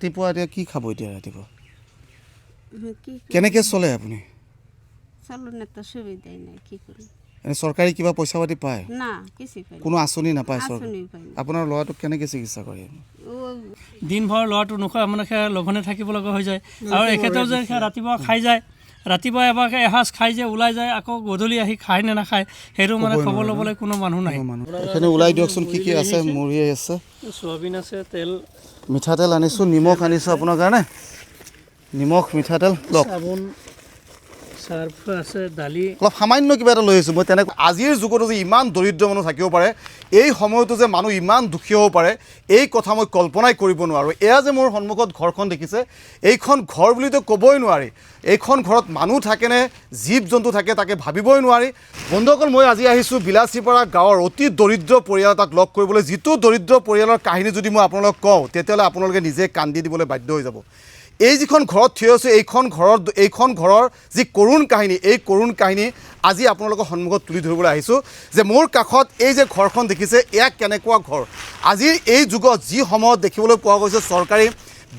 ৰাতিপুৱা এতিয়া কি খাব এতিয়া ৰাতিপুৱা কেনেকৈ চলে আপুনি চলনেতো সুবিধাই নাই কি কৰি এনে চৰকাৰী কিবা পইচা পাতি পায় না কিছু পাই কোনো আঁচনি নাপায় চৰকাৰ আঁচনি পাই না। আপোনাৰ ল'ৰাটোক কেনেকৈ চিকিৎসা কৰে ও দিনভৰ ল'ৰাটো নোখোৱা মানে লঘনে থাকিব লগা হৈ যায় আৰু এখেতেও যে ৰাতিপুৱা খাই যায় ৰাতিপুৱা এবাৰ এসাঁজ খাই যে ওলাই যায় আকৌ গধূলি আহি খায় নে নাখায় সেইটো মানে খবৰ ল'বলৈ কোনো মানুহ নাই এখানে ওলাই দিয়কচোন কি কি আছে মুড়ি আছে চয়াবিন আছে তেল মিঠাতেল আনিছোঁ নিমখ আনিছোঁ আপোনাৰ কাৰণে নিমখ মিঠাতেল লওক চাবোন চাৰ্ফ আছে দালি অলপ সামান্য কিবা এটা লৈ আহিছোঁ মই তেনেকৈ আজিৰ যুগতো যে ইমান দৰিদ্ৰ মানুহ থাকিব পাৰে এই সময়তো যে মানুহ ইমান দুখী হ'ব পাৰে এই কথা মই কল্পনাই কৰিব নোৱাৰোঁ এয়া যে মোৰ সন্মুখত ঘৰখন দেখিছে এইখন ঘৰ বুলিতো ক'বই নোৱাৰি এইখন ঘৰত মানুহ থাকেনে জীৱ জন্তু থাকে তাকে ভাবিবই নোৱাৰি বন্ধুসকল মই আজি আহিছোঁ বিলাচীপাৰা গাঁৱৰ অতি দৰিদ্ৰ পৰিয়াল এটাক লগ কৰিবলৈ যিটো দৰিদ্ৰ পৰিয়ালৰ কাহিনী যদি মই আপোনালোকক কওঁ তেতিয়াহ'লে আপোনালোকে নিজে কান্দি দিবলৈ বাধ্য হৈ যাব এই যিখন ঘৰত থিয় আছোঁ এইখন ঘৰৰ যি কৰুণ কাহিনী এই কৰুণ কাহিনী আজি আপোনালোকৰ সন্মুখত তুলি ধৰিবলৈ আহিছোঁ যে মোৰ কাষত এই যে ঘৰখন দেখিছে এয়া কেনেকুৱা ঘৰ আজিৰ এই যুগত যি সময়ত দেখিবলৈ পোৱা গৈছে চৰকাৰী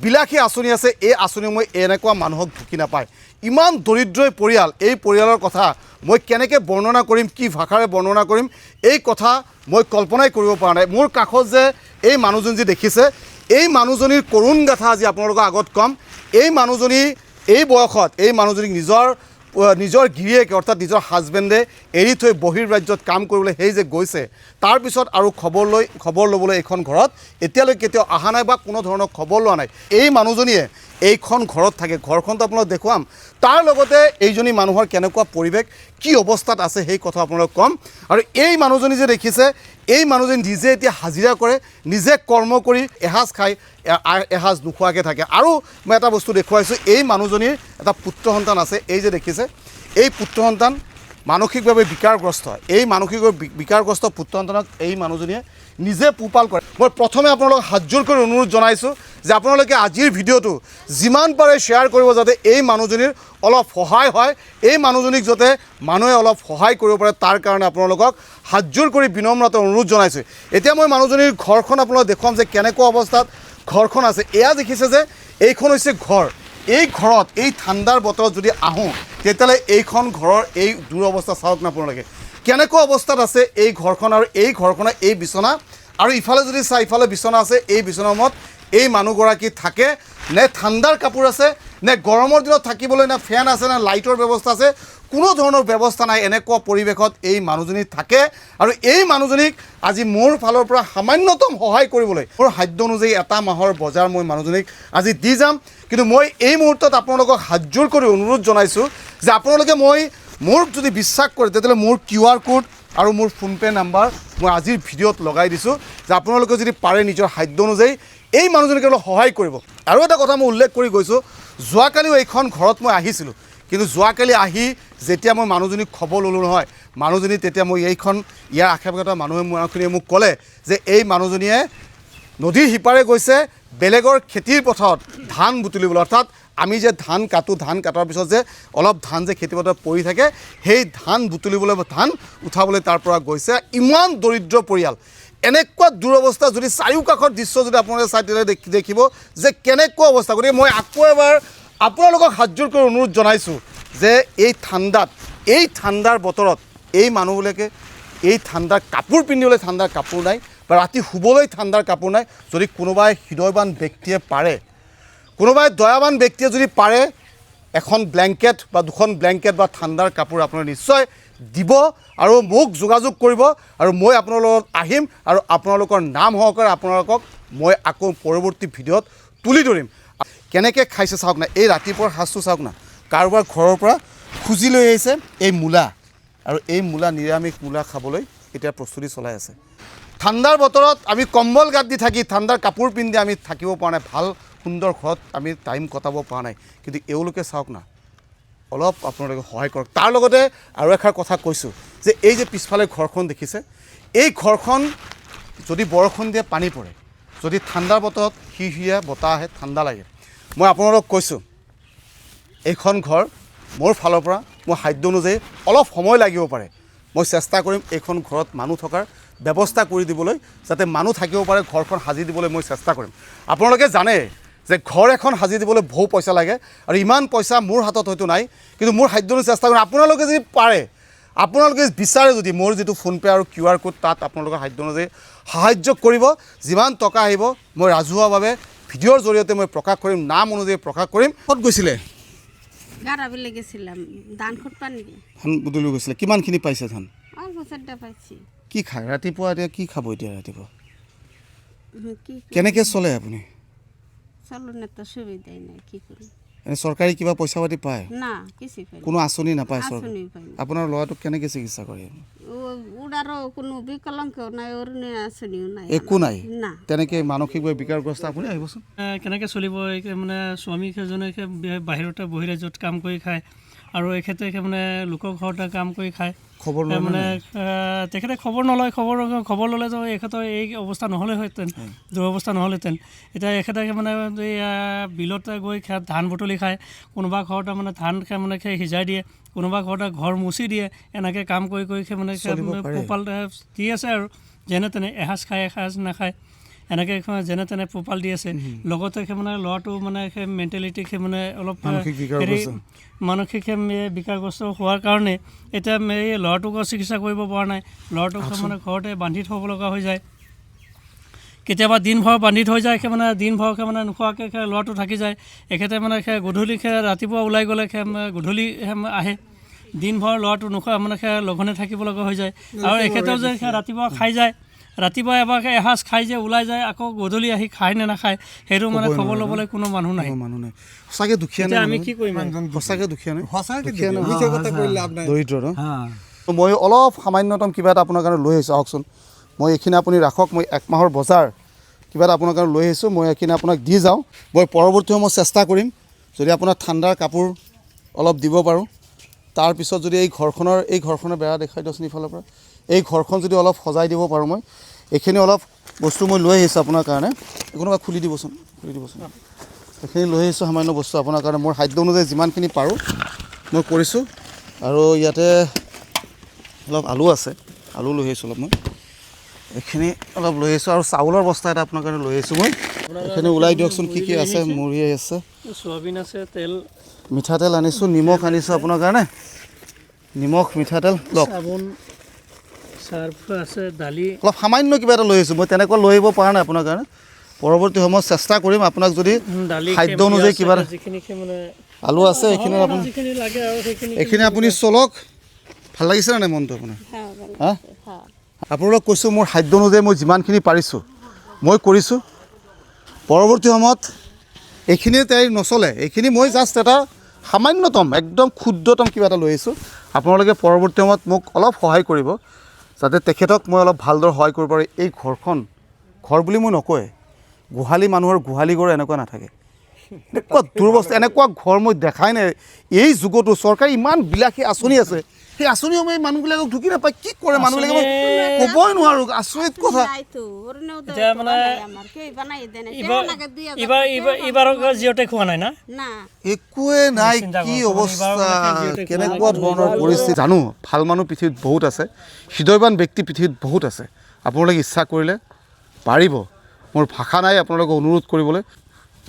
বিলাসী আঁচনি আছে এই আঁচনিসমূহ এনেকুৱা মানুহক ঢুকি নাপায় ইমান দৰিদ্ৰ পৰিয়াল এই পৰিয়ালৰ কথা মই কেনেকৈ বৰ্ণনা কৰিম কি ভাষাৰে বৰ্ণনা কৰিম এই কথা মই কল্পনাই কৰিব পৰা নাই মোৰ কাষত যে এই মানুহজন যি দেখিছে এই মানুহজনীৰ কৰুণ গাথা আজি আপোনালোকৰ আগত ক'ম এই মানুহজনী এই বয়সত এই মানুহজনীক নিজৰ গিৰিয়েকে অৰ্থাৎ নিজৰ হাজবেণ্ডে এৰি থৈ বহিৰ্ৰাজ্যত কাম কৰিবলৈ সেই যে গৈছে তাৰপিছত আৰু খবৰ ল'বলৈ এইখন ঘৰত এতিয়ালৈকে কেতিয়াও অহা নাই বা কোনো ধৰণৰ খবৰ লোৱা নাই এই মানুহজনীয়ে এইখন ঘৰত থাকে ঘৰখনটো আপোনালোক দেখুৱাম তাৰ লগতে এইজনী মানুহৰ কেনেকুৱা পৰিৱেশ কি অৱস্থাত আছে সেই কথা আপোনালোক ক'ম আৰু এই মানুহজনী যে দেখিছে এই মানুহজনী নিজে এতিয়া হাজিৰা কৰে নিজে কৰ্ম কৰি এসাঁজ খাই এসাঁজ নোখোৱাকৈ থাকে আৰু মই এটা বস্তু দেখুৱাইছোঁ এই মানুহজনীৰ এটা পুত্ৰ সন্তান আছে এই যে দেখিছে এই পুত্ৰ সন্তান মানসিকভাৱে বিকাৰগ্ৰস্ত এই মানসিকভাৱে বিকাৰগ্ৰস্ত পুত্ৰ সন্তানক এই মানুহজনীয়ে নিজে পোহপাল কৰে মই প্ৰথমে আপোনালোকক হাতযোৰ কৰি অনুৰোধ জনাইছোঁ যে আপোনালোকে আজিৰ ভিডিঅ'টো যিমান পাৰে শ্বেয়াৰ কৰিব যাতে এই মানুহজনীৰ অলপ সহায় হয় এই মানুহজনীক যাতে মানুহে অলপ সহায় কৰিব পাৰে তাৰ কাৰণে আপোনালোকক হাতযোৰ কৰি বিনম্ৰতা অনুৰোধ জনাইছোঁ এতিয়া মই মানুহজনীৰ ঘৰখন আপোনালোকক দেখুৱাম যে কেনেকুৱা অৱস্থাত ঘৰখন আছে এয়া দেখিছে যে এইখন হৈছে ঘৰ এই ঘৰত এই ঠাণ্ডাৰ বতৰত যদি আহোঁ তেতিয়াহ'লে এইখন ঘৰৰ এই দুৰৱস্থা চাওক না আপোনালোকে কেনেকুৱা অৱস্থাত আছে এই ঘৰখন আৰু এই ঘৰখনৰ এই বিচনা আৰু ইফালে যদি চাই ইফালে বিচনা আছে এই বিচনাসমূহত এই মানুহগৰাকী থাকে নে ঠাণ্ডাৰ কাপোৰ আছে নে গৰমৰ দিনত থাকিবলৈ নে ফেন আছে নে লাইটৰ ব্যৱস্থা আছে কোনো ধৰণৰ ব্যৱস্থা নাই এনেকুৱা পৰিৱেশত এই মানুহজনী থাকে আৰু এই মানুহজনীক আজি মোৰ ফালৰ পৰা সামান্যতম সহায় কৰিবলৈ মোৰ সাধ্য অনুযায়ী এটা মাহৰ বজাৰ মই মানুহজনীক আজি দি যাম কিন্তু মই এই মুহূৰ্তত আপোনালোকক হাতযোৰ কৰি অনুৰোধ জনাইছোঁ যে আপোনালোকে মোৰ যদি বিশ্বাস কৰে তেতিয়াহ'লে মোৰ QR কোড আৰু মোৰ ফোনপে' নাম্বাৰ মই আজিৰ ভিডিঅ'ত লগাই দিছোঁ যে আপোনালোকে যদি পাৰে নিজৰ সাধ্য অনুযায়ী এই মানুহজনীক অলপ সহায় কৰিব আৰু এটা কথা মই উল্লেখ কৰি গৈছোঁ যোৱাকালিও এইখন ঘৰত মই আহিছিলোঁ কিন্তু যোৱাকালি আহি যেতিয়া মই মানুহজনীক খবৰ ল'লোঁ নহয় মানুহজনী তেতিয়া মই ইয়াৰ আশে পাশে মানুহখিনিয়ে মোক ক'লে যে এই মানুহজনীয়ে নদীৰ সিপাৰে গৈছে বেলেগৰ খেতিৰ পথাৰত ধান বুটলিবলৈ অৰ্থাৎ আমি যে ধান কাটোঁ ধান কাটাৰ পিছত যে অলপ ধান যে খেতিপথাৰত পৰি থাকে সেই ধান বুটলিবলৈ ধান উঠাবলৈ তাৰ পৰা গৈছে ইমান দৰিদ্ৰ পৰিয়াল এনেকুৱা দুৰৱস্থা যদি চাৰিওকাষৰ দৃশ্য যদি আপোনালোকে চাই তেতিয়া দেখিব যে কেনেকুৱা অৱস্থা গতিকে মই আকৌ এবাৰ আপোনালোকক হাতযোৰ কৰি অনুৰোধ জনাইছোঁ যে এই ঠাণ্ডাৰ বতৰত এই মানুহবিলাকে এই ঠাণ্ডাৰ কাপোৰ পিন্ধিবলৈ ঠাণ্ডাৰ কাপোৰ নাই বা ৰাতি শুবলৈ ঠাণ্ডাৰ কাপোৰ নাই যদি কোনোবাই হৃদয়বান ব্যক্তিয়ে পাৰে কোনোবাই দয়াবান ব্যক্তিয়ে যদি পাৰে এখন ব্লেংকেট বা দুখন ব্লেংকেট বা ঠাণ্ডাৰ কাপোৰ আপোনালোকে নিশ্চয় দিব আৰু মোক যোগাযোগ কৰিব আৰু মই আপোনালোকৰ লগত আহিম আৰু আপোনালোকৰ নাম সহকাৰে আপোনালোকক মই আকৌ পৰৱৰ্তী ভিডিঅ'ত তুলি ধৰিম কেনেকৈ খাইছে চাওক না এই ৰাতিপুৱাৰ সাজটো চাওক না কাৰোবাৰ ঘৰৰ পৰা খুজি লৈ আহিছে এই মূলা আৰু এই মূলা নিৰামিষ মূলা খাবলৈ এতিয়া প্ৰস্তুতি চলাই আছে ঠাণ্ডাৰ বতৰত আমি কম্বল গাত দি থাকি ঠাণ্ডাৰ কাপোৰ পিন্ধি আমি থাকিব পৰা নাই ভাল সুন্দৰ ঘৰত আমি টাইম কটাব পৰা নাই কিন্তু এওঁলোকে চাওক না অলপ আপোনালোকে সহায় কৰক তাৰ লগতে আৰু এষাৰ কথা কৈছোঁ যে এই যে পিছফালে ঘৰখন দেখিছে এই ঘৰখন যদি বৰষুণ দিয়ে পানী পৰে যদি ঠাণ্ডাৰ বতৰত হিৰহিৰীয়া বতাহ আহে ঠাণ্ডা লাগে মই আপোনালোকক কৈছোঁ এইখন ঘৰ মোৰ ফালৰ পৰা মোৰ সাধ্য অনুযায়ী অলপ সময় লাগিব পাৰে মই চেষ্টা কৰিম এইখন ঘৰত মানুহ থকাৰ ব্যৱস্থা কৰি দিবলৈ যাতে মানুহ থাকিব পাৰে ঘৰখন সাজি দিবলৈ মই চেষ্টা কৰিম আপোনালোকে জানে যে ঘৰ এখন সাজি দিবলৈ বহু পইচা লাগে আৰু ইমান পইচা মোৰ হাতত হয়তো নাই, কিন্তু মোৰ সাধ্য অনুযায়ী চেষ্টা কৰিম। আপোনালোকে যদি পাৰে, আপোনালোকে বিচাৰে যদি মোৰ যিটো ফোনপে' আৰু QR কোড তাত আপোনালোকৰ সাধ্য অনুযায়ী সাহায্য কৰিব। যিমান টকা আহিব মই ৰাজহুৱাভাৱে ভিডিঅ'ৰ জৰিয়তে মই প্ৰকাশ কৰিম, নাম অনুযায়ী প্ৰকাশ কৰিম। ক'ত গৈছিলে? গাৰাবিলে গেছিলাম ধান খুঁটবা নেকি? ধান বুটলি গৈছিলে। কিমানখিনি পাইছে ধান? অল্প চাৰটা পাইছি। কি খায় ৰাতিপুৱা? এতিয়া কি খাব এতিয়া ৰাতিপুৱা? কি কেনেকৈ চলে আপুনি? চাউলৰ নেতা সুবিধাই নাই, কি কৰিম? এনে চৰকাৰী কিবা পইচা পাতি পায়? না কিছু পাই কোনো আঁচনি নাপায় চৰকাৰ? আঁচনি পাই না। আপোনাৰ ল'ৰাটোক কেনেকৈ চিকিৎসা কৰে? ওদাৰও কোনো বিকলাঙ্গও নাই, অৰুণে আঁচনিও নাই, একো নাই। না। তেনেকৈ মানসিকভাৱে বিকাৰগ্ৰস্ত আপুনি আহিবচোন। কেনেকৈ চলিব? মানে স্বামীকেইজনে বাহিৰতে বহি ৰাজ্যত কাম কৰি খায় আৰু এখেতে মানে লোকৰ ঘৰতে কাম কৰি খায়। খবৰ লয় মানে তেখেতে খবৰ নলয়। খবৰ ল'লেতো এখেতৰ এই অৱস্থা নহ'লেহেঁতেন, দুৰৱস্থা নহ'লেহেঁতেন। এতিয়া এখেতে মানে এই বিলতে গৈ ধান বুটলি খায়, কোনোবা ঘৰতে মানে ধান মানে সিজাই দিয়ে, কোনোবা ঘৰতে ঘৰ মুচি দিয়ে। এনেকৈ কাম কৰি মানে পোহপাল দি আছে আৰু যেনে তেনে এসাঁজ খায় এসাঁজ নাখায়, এনেকৈ যেনে তেনে পোহপাল দি আছে। লগতে মানে ল'ৰাটো মানে সেই মেণ্টেলিটি মানে অলপ মানসিক বিকাৰগ্ৰস্ত হোৱাৰ কাৰণে এতিয়া এই ল'ৰাটোকো চিকিৎসা কৰিব পৰা নাই। ল'ৰাটোক মানে ঘৰতে বান্ধি থ'ব লগা হৈ যায়। কেতিয়াবা দিনভৰ বান্ধি থৈ যায়, মানে দিনভৰ মানে নোখোৱাকৈ ল'ৰাটো থাকি যায়। এখেতে মানে গধূলি ৰাতিপুৱা ওলাই গ'লে গধূলি আহে। দিনভৰ ল'ৰাটো নোখোৱা মানে লঘনে থাকিব লগা হৈ যায়। আৰু এখেতেও যে ৰাতিপুৱা খাই যায়, ৰাতিপুৱা এসাঁজ খাই যে ওলাই যায়, আকৌ গধূলি আহি খায় নে নাখায় সেইটো মানে খবৰ ল'বলৈ কোনো মানুহ নাই। সঁচাকৈ দুখীয়া নাই। আমি কি কৰিম? সঁচাকৈ দুখীয়া নাই, দৰিদ্ৰ ন? মই অলপ সামান্যতম কিবা এটা আপোনাৰ কাৰণে লৈ আহিছোঁ, আহকচোন। মই এইখিনি আপুনি ৰাখক, মই 1 মাহৰ বজাৰ কিবা এটা আপোনাৰ কাৰণে লৈ আহিছোঁ। মই এইখিনি আপোনাক দি যাওঁ। মই পৰৱৰ্তী সময়ত চেষ্টা কৰিম যদি আপোনাক ঠাণ্ডাৰ কাপোৰ অলপ দিব পাৰোঁ। তাৰপিছত যদি এই ঘৰখনৰ বেৰা দেখাই দিয়কচোন ইফালৰ পৰা। এই ঘৰখন যদি অলপ সজাই দিব পাৰোঁ, মই এইখিনি অলপ বস্তু মই লৈ আহিছোঁ আপোনাৰ কাৰণে। কোনোবা খুলি দিবচোন। এইখিনি লৈ আহিছোঁ সামান্য বস্তু আপোনাৰ কাৰণে। মোৰ সাধ্য অনুযায়ী যিমানখিনি পাৰোঁ মই কৰিছোঁ। আৰু ইয়াতে অলপ আলু আছে, আলু লৈ আহিছোঁ অলপ। মই এইখিনি অলপ লৈ আহিছোঁ আৰু চাউলৰ বস্তা এটা আপোনাৰ কাৰণে লৈ আহিছোঁ। মই এইখিনি ওলাই দিয়কচোন কি কি আছে। মুড়ি আছে, চয়াবিন আছে, তেল, মিঠাতেল আনিছোঁ, নিমখ আনিছোঁ আপোনাৰ কাৰণে। নিমখ, মিঠাতেল লওক। চাবোন, চাৰ্ফ আছে, দালি, অলপ সামান্য কিবা এটা লৈ আহিছোঁ। মই তেনেকুৱা লৈ আহিব পৰা নাই আপোনাৰ কাৰণে। পৰৱৰ্তী সময়ত চেষ্টা কৰিম আপোনাক যদি খাদ্য অনুযায়ী কিবা আলু আছে এইখিনি আপুনি এইখিনি আপুনি চলক। ভাল লাগিছেনে নাই মনটো আপোনাৰ? হা? আপোনালোক কৈছোঁ মোৰ খাদ্য অনুযায়ী মই যিমানখিনি পাৰিছোঁ মই কৰিছোঁ। পৰৱৰ্তী সময়ত এইখিনি তাই নচলে, এইখিনি মই জাষ্ট এটা সামান্যতম একদম ক্ষুদ্ৰতম কিবা এটা লৈ আহিছোঁ। আপোনালোকে পৰৱৰ্তী সময়ত মোক অলপ সহায় কৰিব যাতে তেখেতক মই অলপ ভালদৰে সহায় কৰিব পাৰোঁ। এই ঘৰ বুলি মই নকয়, গোহালি মানুহৰ গোহালি ঘৰ এনেকুৱা নাথাকে। এনেকুৱা দুৰৱস্থা, এনেকুৱা ঘৰ মই দেখাই নাই এই যুগতো। চৰকাৰী ইমান বিলাসী আঁচনি আছে, সেই আঁচনিসমূহ এই মানুহবিলাকক ঢুকি নাপায়। কি কৰে মানুহবিলাকে মই ক'বই নোৱাৰোঁ। আচৰিত কথা। এইবাৰৰ জিঅ'টেক হোৱা নাই না? একোৱে নাই। কি অৱস্থা, কেনেকুৱা ধৰণৰ পৰিস্থিতি জানো। ভাল মানুহ পৃথিৱীত বহুত আছে, হৃদয়বান ব্যক্তি পৃথিৱীত বহুত আছে। আপোনালোকে ইচ্ছা কৰিলে পাৰিব। মোৰ ভাষা নাই আপোনালোকক অনুৰোধ কৰিবলৈ।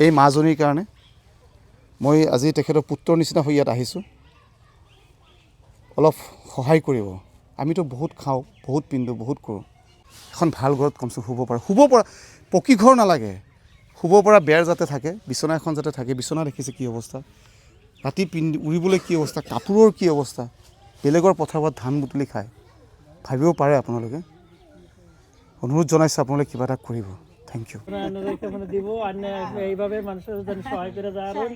এই মাজনীৰ কাৰণে মই আজি তেখেতৰ পুত্ৰৰ নিচিনা হৈ ইয়াত আহিছোঁ। অলপ সহায় কৰিব। আমিতো বহুত খাওঁ, বহুত পিন্ধোঁ, বহুত কৰোঁ। এখন ভাল ঘৰত কমচে শুব পৰা পকী ঘৰ নালাগে, শুব পৰা বেৰ যাতে থাকে, বিচনা এখন যাতে থাকে। বিচনা দেখিছে কি অৱস্থা, ৰাতি উৰিবলৈ কি অৱস্থা, কাপোৰৰ কি অৱস্থা। বেলেগৰ পথাৰত ধান বুটলি খায়। ভাবিব পাৰে আপোনালোকে। অনুৰোধ জনাইছোঁ আপোনালোকে কিবা এটা কৰিব। Thank you. দিব এইভাবে মানুষেৰ সহায় কৰে যায়।